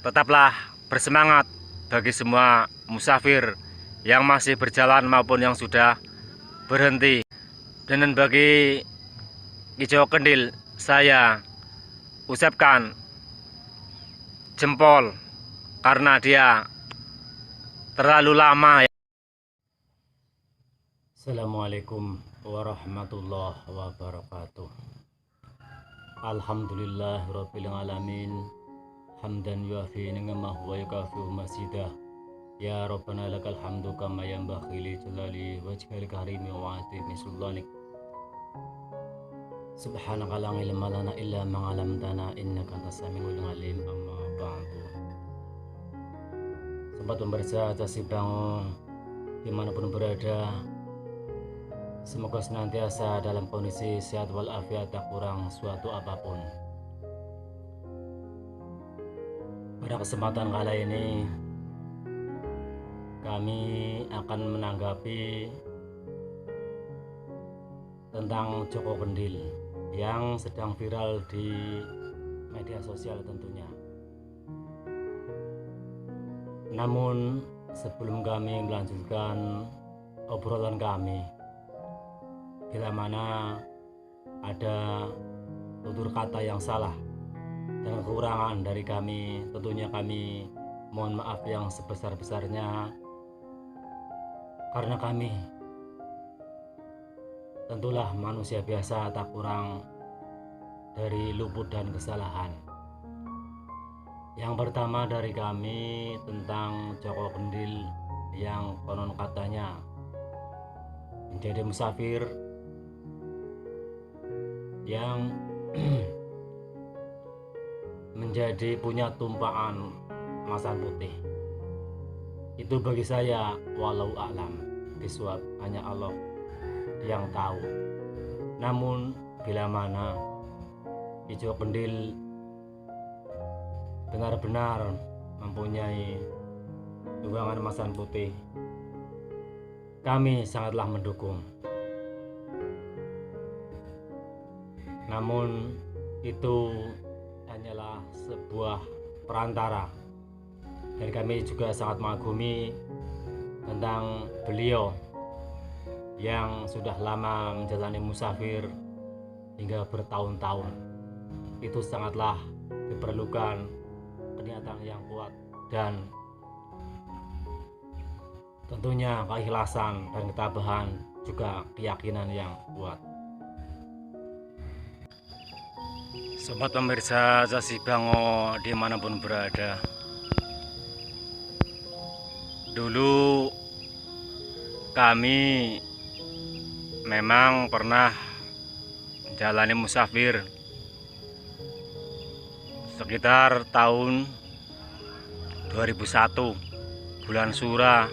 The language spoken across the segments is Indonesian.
Tetaplah bersemangat bagi semua musafir yang masih berjalan maupun yang sudah berhenti. Dan bagi Kijoko Kendil, saya ucapkan jempol karena dia terlalu lama. Assalamualaikum warahmatullahi wabarakatuh. Alhamdulillahirabbil alamin. Hamdan yuafi ni'amahu wa yukafi'u masidah. Ya Rabbana lakal hamdu kama yanbaghi li jalali wajhil karimi wa azimi sultanik. Subhanaka la ilma lana illa ma 'allamtana innaka antas samiul alim. Amma ba'du. Sobat pemirsa Casi Bango dimanapun berada, semoga senantiasa dalam kondisi sehat walafiat, tak kurang suatu apapun. Pada kesempatan kali ini kami akan menanggapi tentang Joko Kendil yang sedang viral di media sosial tentunya. Namun sebelum kami melanjutkan obrolan kami, bila mana ada tutur kata yang salah dan kekurangan dari kami, tentunya kami mohon maaf yang sebesar-besarnya, karena kami tentulah manusia biasa, tak kurang dari luput dan kesalahan. Yang pertama dari kami tentang Joko Kendil yang konon katanya menjadi musafir yang menjadi punya tumpahan masan putih. Itu bagi saya walau a'lam bishawab, hanya Allah yang tahu. Namun bila mana Joko Kendil benar-benar mempunyai tunggangan masan putih, kami sangatlah mendukung. Namun itu hanyalah sebuah perantara, dan kami juga sangat mengagumi tentang beliau yang sudah lama menjalani musafir hingga bertahun-tahun. Itu sangatlah diperlukan pernyataan yang kuat dan tentunya keikhlasan dan ketabahan, juga keyakinan yang kuat. Sobat pemirsa Casi Bango dimanapun berada, dulu kami memang pernah menjalani musafir sekitar tahun 2001 bulan Sura.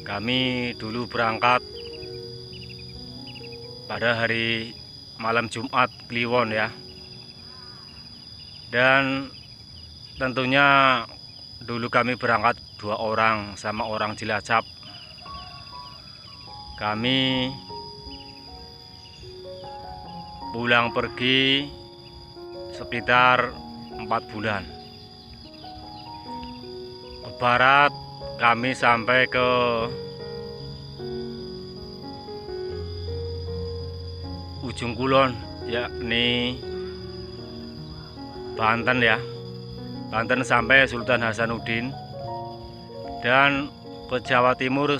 Kami dulu berangkat pada hari malam Jumat Kliwon ya. Dan tentunya dulu kami berangkat 2 orang sama orang Cilacap. Kami pulang pergi sekitar 4 bulan. Ke barat kami sampai ke ujung kulon, yakni Banten ya. Banten sampai Sultan Hasanuddin, dan ke Jawa Timur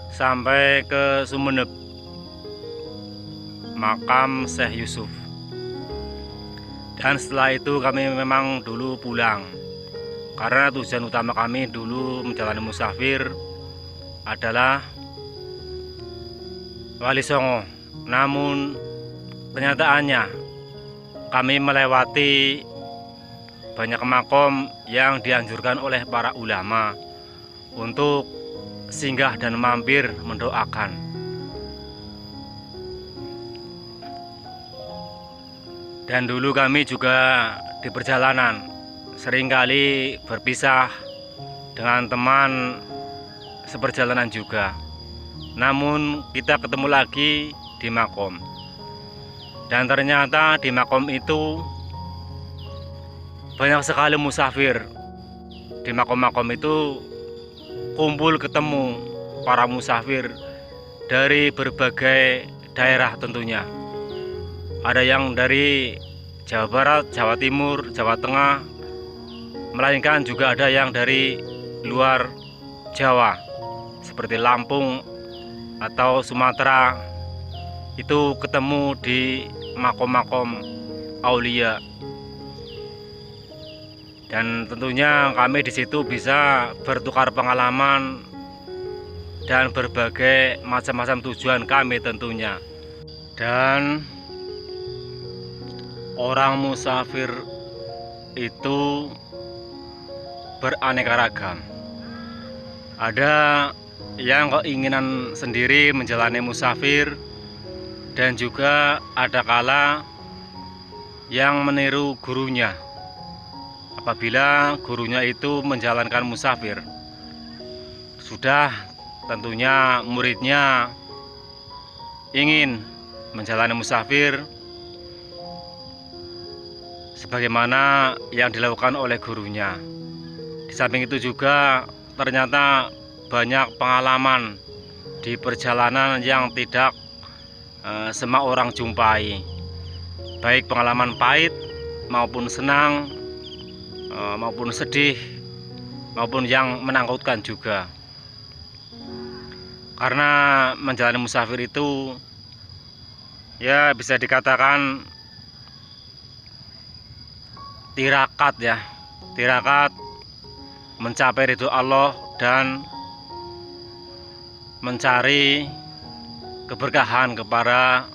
sampai ke Sumeneb, makam Syekh Yusuf. Dan setelah itu kami memang dulu pulang, karena tujuan utama kami dulu menjalani musafir adalah Wali Songo. Namun kenyataannya kami melewati banyak makom yang dianjurkan oleh para ulama untuk singgah dan mampir mendoakan. Dan dulu kami juga di perjalanan seringkali berpisah dengan teman seperjalanan juga. Namun kita ketemu lagi di makom. Dan ternyata di makom itu banyak sekali musafir. Di makom-makom itu kumpul ketemu para musafir dari berbagai daerah tentunya. Ada yang dari Jawa Barat, Jawa Timur, Jawa Tengah, melainkan juga ada yang dari luar Jawa seperti Lampung atau Sumatera. Itu ketemu di makom-makom aulia. Dan tentunya kami di situ bisa bertukar pengalaman dan berbagai macam-macam tujuan kami tentunya. Dan orang musafir itu beraneka ragam. Ada yang keinginan sendiri menjalani musafir, dan juga ada kala yang meniru gurunya. Apabila gurunya itu menjalankan musafir, sudah tentunya muridnya ingin menjalani musafir sebagaimana yang dilakukan oleh gurunya. Di samping itu juga ternyata banyak pengalaman di perjalanan yang tidak semua orang jumpai, baik pengalaman pahit maupun senang, maupun sedih, maupun yang menakutkan juga. Karena menjalani musafir itu ya bisa dikatakan tirakat ya, tirakat mencapai ridho Allah dan mencari keberkahan kepada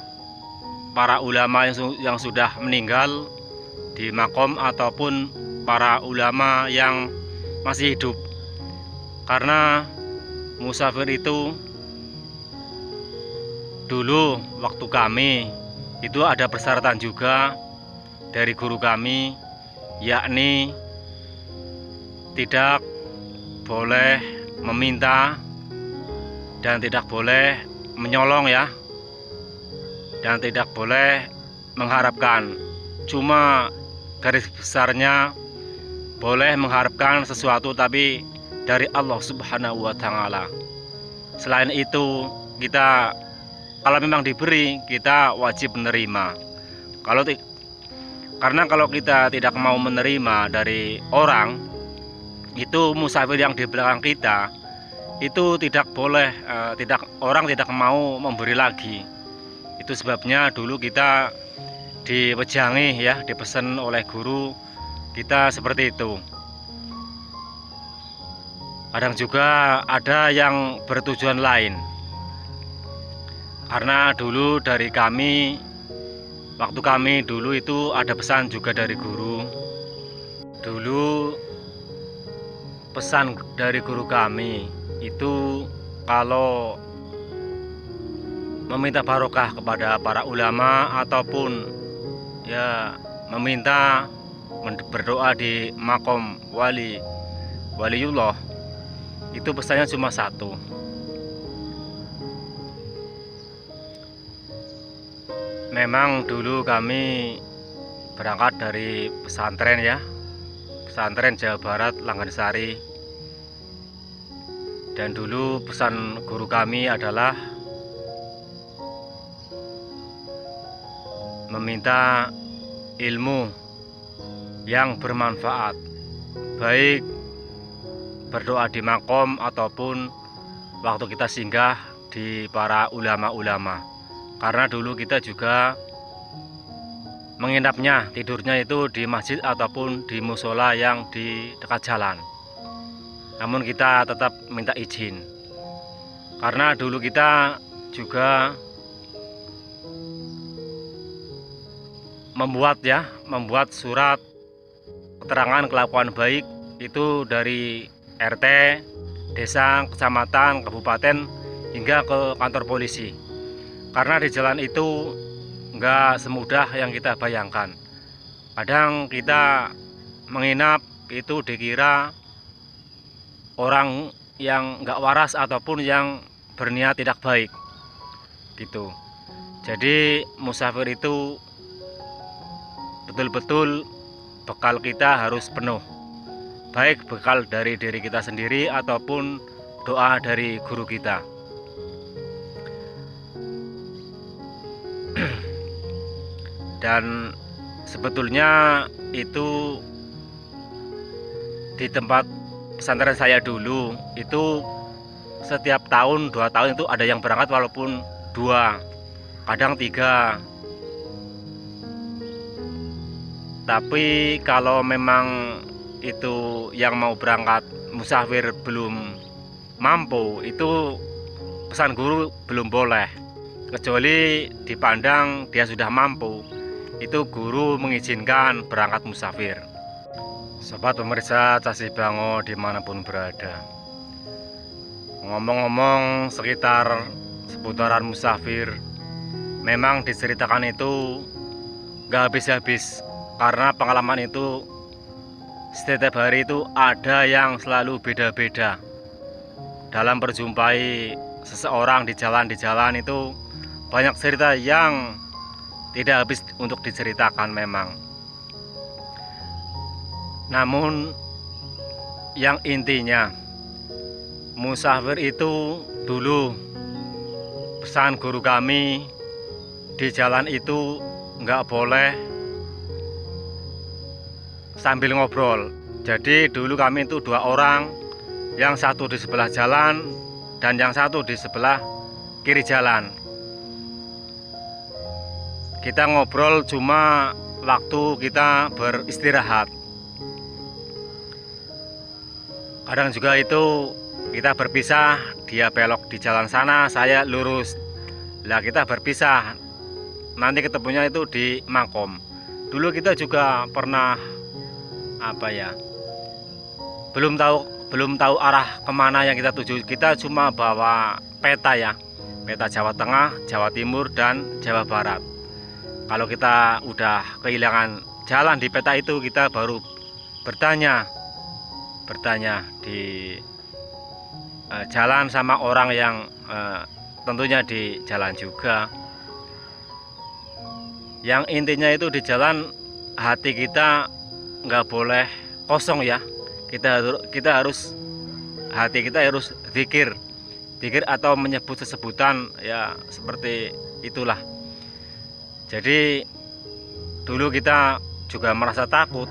para ulama yang sudah meninggal di makom ataupun para ulama yang masih hidup. Karena musafir itu dulu waktu kami itu ada persyaratan juga dari guru kami, yakni tidak boleh meminta dan tidak boleh menyolong ya, dan tidak boleh mengharapkan. Cuma garis besarnya boleh mengharapkan sesuatu tapi dari Allah Subhanahu wa Ta'ala. Selain itu, kita kalau memang diberi, kita wajib menerima. Karena kalau kita tidak mau menerima dari orang, itu musafir yang di belakang kita itu tidak boleh, orang tidak mau memberi lagi. Itu sebabnya dulu kita diwejangi ya, dipesan oleh guru kita seperti itu. Kadang juga ada yang bertujuan lain. Karena dulu dari kami, waktu kami dulu itu ada pesan juga dari guru. Dulu pesan dari guru kami itu kalau meminta barokah kepada para ulama ataupun ya meminta berdoa di makom waliullah, itu pesannya cuma satu. Memang dulu kami berangkat dari pesantren ya, pesantren Jawa Barat Langgansari. Dan dulu pesan guru kami adalah meminta ilmu yang bermanfaat, baik berdoa di makom ataupun waktu kita singgah di para ulama-ulama. Karena dulu kita juga menginapnya, tidurnya itu di masjid ataupun di musola yang di dekat jalan. Namun kita tetap minta izin, karena dulu kita juga membuat surat keterangan kelakuan baik itu dari RT, desa, kecamatan, kabupaten hingga ke kantor polisi. Karena di jalan itu enggak semudah yang kita bayangkan. Kadang kita menginap itu dikira orang yang enggak waras ataupun yang berniat tidak baik gitu. Jadi musafir itu betul-betul bekal kita harus penuh, baik bekal dari diri kita sendiri ataupun doa dari guru kita. Dan sebetulnya itu di tempat pesantren saya dulu itu setiap tahun 2 tahun itu ada yang berangkat, walaupun 2, kadang 3. Tapi kalau memang itu yang mau berangkat musafir belum mampu, itu pesan guru belum boleh, kecuali dipandang dia sudah mampu, itu guru mengizinkan berangkat musafir. Sobat pemirsa Casi Bango dimanapun berada, ngomong-ngomong sekitar seputaran musafir, memang diceritakan itu gak habis-habis, karena pengalaman itu setiap hari itu ada yang selalu beda-beda. Dalam berjumpai seseorang di jalan itu banyak cerita yang tidak habis untuk diceritakan memang. Namun yang intinya, musafir itu dulu pesan guru kami, di jalan itu nggak boleh sambil ngobrol. Jadi dulu kami itu 2 orang, yang satu di sebelah jalan dan yang satu di sebelah kiri jalan. Kita ngobrol cuma waktu kita beristirahat. Kadang juga itu kita berpisah, dia belok di jalan sana, saya lurus. Lah kita berpisah, nanti ketemunya itu di Makom. Dulu kita juga pernah belum tahu arah kemana yang kita tuju. Kita cuma bawa peta ya, peta Jawa Tengah, Jawa Timur, dan Jawa Barat. Kalau kita udah kehilangan jalan di peta itu, kita baru bertanya di jalan sama orang yang tentunya di jalan juga. Yang intinya itu di jalan hati kita nggak boleh kosong ya. Kita harus, hati kita harus zikir atau menyebut sesebutan ya, seperti itulah. Jadi dulu kita juga merasa takut,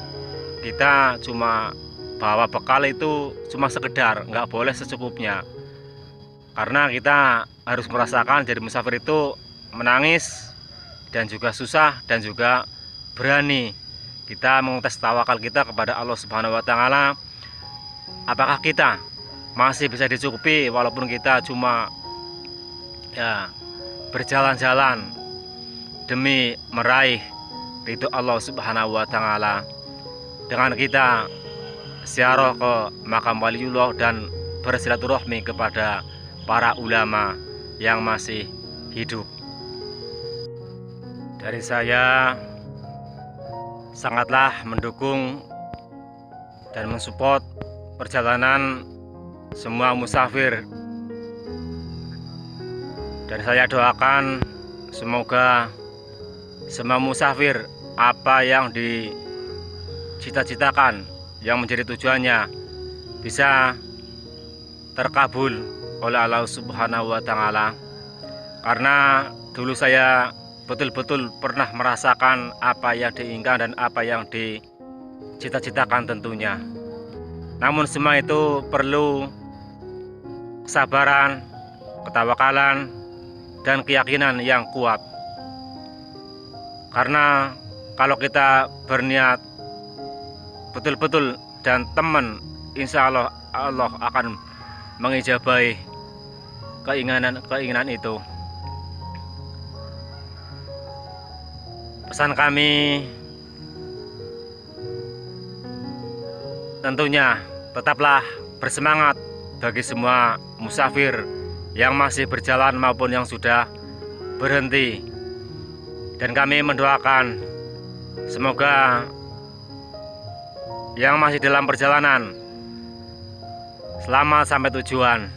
kita cuma bawa bekal itu cuma sekedar, nggak boleh secukupnya, karena kita harus merasakan jadi musafir itu menangis dan juga susah dan juga berani. Kita mengutas tawakal kita kepada Allah Subhanahu wa Ta'ala, apakah kita masih bisa dicukupi walaupun kita cuma ya berjalan-jalan demi meraih ridho Allah Subhanahu wa Ta'ala, dengan kita ziarah ke makam waliullah dan bersilaturahmi kepada para ulama yang masih hidup. Dari saya sangatlah mendukung dan mensupport perjalanan semua musafir, dan saya doakan semoga semua musafir apa yang dicita-citakan, yang menjadi tujuannya, bisa terkabul oleh Allah Subhanahu wa Ta'ala. Karena dulu saya betul-betul pernah merasakan apa yang diinginkan dan apa yang dicita-citakan tentunya. Namun semua itu perlu kesabaran, ketawakalan, dan keyakinan yang kuat. Karena kalau kita berniat betul-betul dan teman, insya Allah akan mengijabahi keinginan itu. Pesan kami tentunya tetaplah bersemangat bagi semua musafir yang masih berjalan maupun yang sudah berhenti. Dan kami mendoakan semoga yang masih dalam perjalanan selamat sampai tujuan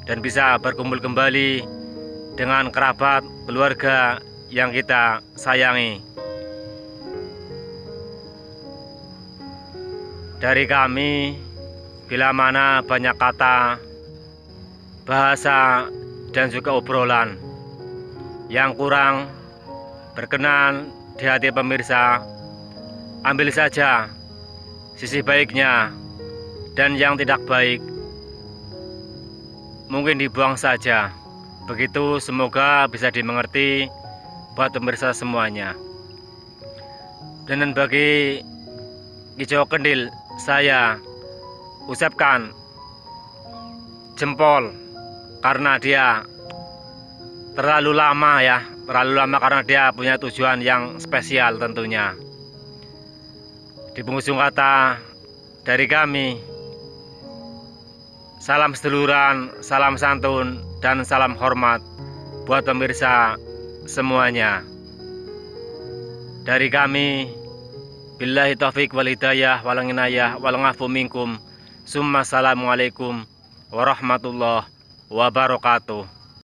dan bisa berkumpul kembali dengan kerabat, keluarga yang kita sayangi. dari kami, bila mana banyak kata, bahasa, dan juga obrolan yang kurang berkenan di hati pemirsa, ambil saja sisi baiknya, dan yang tidak baik mungkin dibuang saja. Begitu, semoga bisa dimengerti buat pemirsa semuanya. Dan bagi Kijoko Kendil, saya ucapkan jempol karena dia terlalu lama ya, terlalu lama karena dia punya tujuan yang spesial tentunya. Di penghujung kata dari kami, salam seduluran, salam santun, dan salam hormat buat pemirsa semuanya. Dari kami, billahi taufik wal hidayah wal inayah wal ngafu minkum. Summa assalamualaikum warahmatullahi wabarakatuh.